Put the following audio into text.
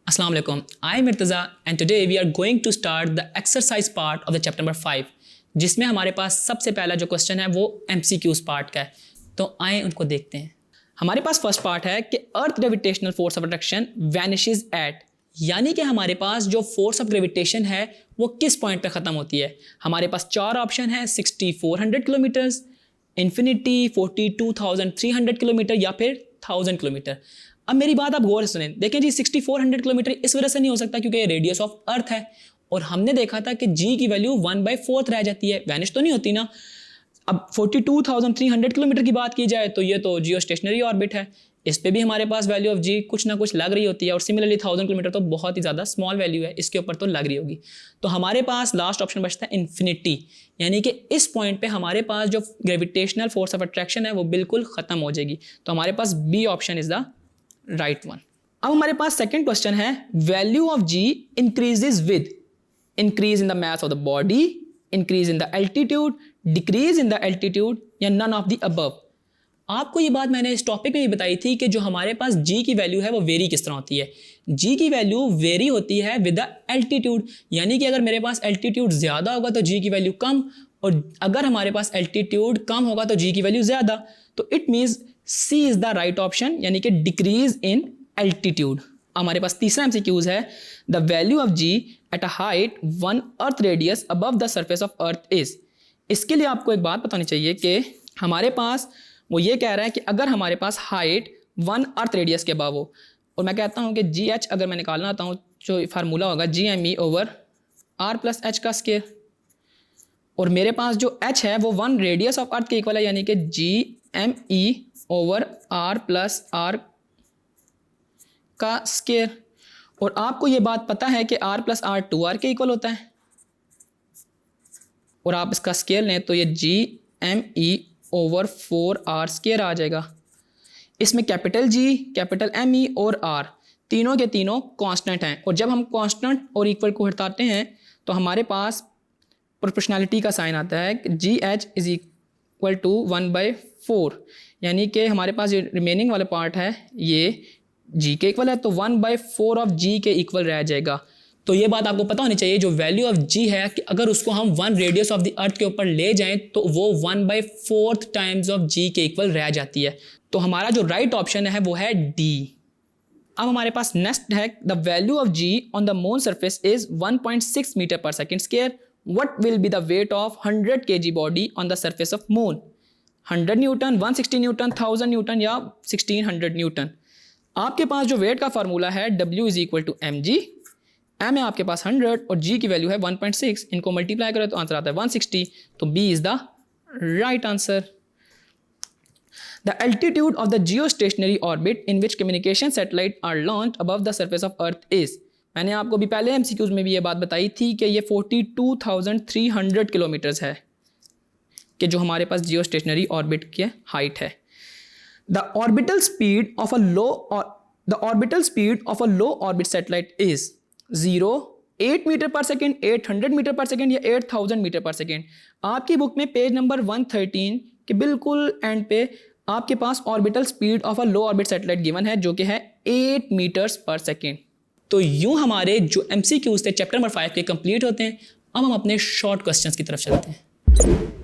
Assalamu alaikum. I am Mirtaza and today we are going to start the exercise part of the chapter number 5 जिसमें हमारे पास सबसे पहला जो question है वो MCQs पार्ट का है। तो आए उनको देखते हैं। हमारे पास फर्स्ट पार्ट है कि earth gravitational force of attraction vanishes at, यानी कि हमारे पास जो फोर्स ऑफ ग्रेविटेशन है वो किस पॉइंट पे ख़त्म होती है। हमारे पास चार ऑप्शन है 6400 किलोमीटर्स, इन्फिनिटी, 42300 किलोमीटर या फिर 1000 किलोमीटर। अब मेरी बात आप गौर से सुनें, देखें जी 6400 किलोमीटर इस वजह से नहीं हो सकता क्योंकि ये रेडियस ऑफ अर्थ है और हमने देखा था कि जी की वैल्यू 1/4 रह जाती है, वैनिश तो नहीं होती ना। अब 42300 किलोमीटर की बात की जाए तो ये तो जियो स्टेशनरी ऑर्बिट है, इस पे भी हमारे पास वैल्यू ऑफ जी कुछ ना कुछ लग रही होती है और सिमिलरली 1000 किलोमीटर तो बहुत ही ज़्यादा स्मॉल वैल्यू है, इसके ऊपर तो लग रही होगी। तो हमारे पास लास्ट ऑप्शन बचता है इन्फिनिटी, यानी कि इस पॉइंट पे हमारे पास जो ग्रेविटेशनल फोर्स ऑफ अट्रैक्शन है वो बिल्कुल ख़त्म हो जाएगी। तो हमारे पास B option is the right one. अब हमारे पास सेकेंड क्वेश्चन है value of G increases with increase in the mass of the body, increase in the altitude, decrease in the altitude या नन ऑफ द अबव। आपको ये बात मैंने इस टॉपिक में भी बताई थी कि जो हमारे पास जी की वैल्यू है वो वेरी किस तरह होती है। जी की वैल्यू वेरी होती है विद द एल्टीट्यूड, यानी कि अगर मेरे पास एल्टीट्यूड ज़्यादा होगा तो जी की वैल्यू कम, और अगर हमारे पास एल्टीट्यूड कम होगा तो जी की वैल्यू ज़्यादा। तो it means C is the right option, यानी कि डिक्रीज इन एल्टीट्यूड। हमारे पास तीसरा एमसीक्यूज है the value of g at a height 1 earth radius above the surface of earth is. इसके लिए आपको एक बात बतानी चाहिए कि हमारे पास वो ये कह रहा है कि अगर हमारे पास हाइट 1 अर्थ रेडियस के अबव हो, और मैं कहता हूँ कि जी एच अगर मैं निकालना आता हूँ जो फार्मूला होगा G M E over R plus H का स्केयर, और मेरे पास जो एच है वो 1 रेडियस ऑफ अर्थ के इक्वल है, यानी कि G M E over R plus R का स्केयर। और आपको ये बात पता है कि आर प्लस आर 2r के इक्वल होता है, और आप इसका स्केयर लें तो ये G M E over 4r square आ जाएगा। इसमें capital G, capital M E और आर तीनों के तीनों कांस्टेंट हैं, और जब हम कांस्टेंट और इक्वल को हटाते हैं तो हमारे पास प्रोपोर्शनैलिटी का साइन आता है कि G H is equal to 1/4, यानी कि हमारे पास जो रिमेनिंग वाला पार्ट है ये जी के इक्वल है, तो 1/4 ऑफ जी के इक्वल रह जाएगा। तो ये बात आपको पता होनी चाहिए, जो वैल्यू ऑफ जी है कि अगर उसको हम 1 रेडियस ऑफ द अर्थ के ऊपर ले जाएं तो वो 1/4 टाइम्स ऑफ जी के इक्वल रह जाती है। तो हमारा जो राइट ऑप्शन है वो है डी। अब हमारे पास नेक्स्ट है the value of G on the moon surface is 1.6 metre per second square. What will be the weight of 100 kg body on the surface of moon. 100 newton, 160 newton, 1000 newton या 1600 Newton. आपके पास जो wait का formula है W is equal to M G. M है आपके पास 100 और जी की value है 1.6, इनको मल्टीप्लाई करें तो आंसर आता है 160, तो B is the right answer. The altitude of the geostationary orbit in which communication satellite are launch above the surface of earth is. मैंने आपको भी पहले एमसीक्यूज में भी ये बात बताई थी कि ये 42300 किलोमीटर्स है कि जो हमारे पास जियो स्टेशनरी ऑर्बिट की हाइट है। The orbital speed of a low orbit satellite is 0, 8 metre per second, 800 metre per second या 8000 मीटर पर सेकेंड। आपकी बुक में पेज नंबर 113 के बिल्कुल एंड पे आपके पास orbital speed of a low orbit satellite given है जो कि है 8 मीटर्स पर सेकेंड। तो यूं हमारे जो MCQs थे चैप्टर नंबर 5 के कंप्लीट होते हैं। अब हम अपने शॉर्ट क्वेश्चंस की तरफ चलते हैं।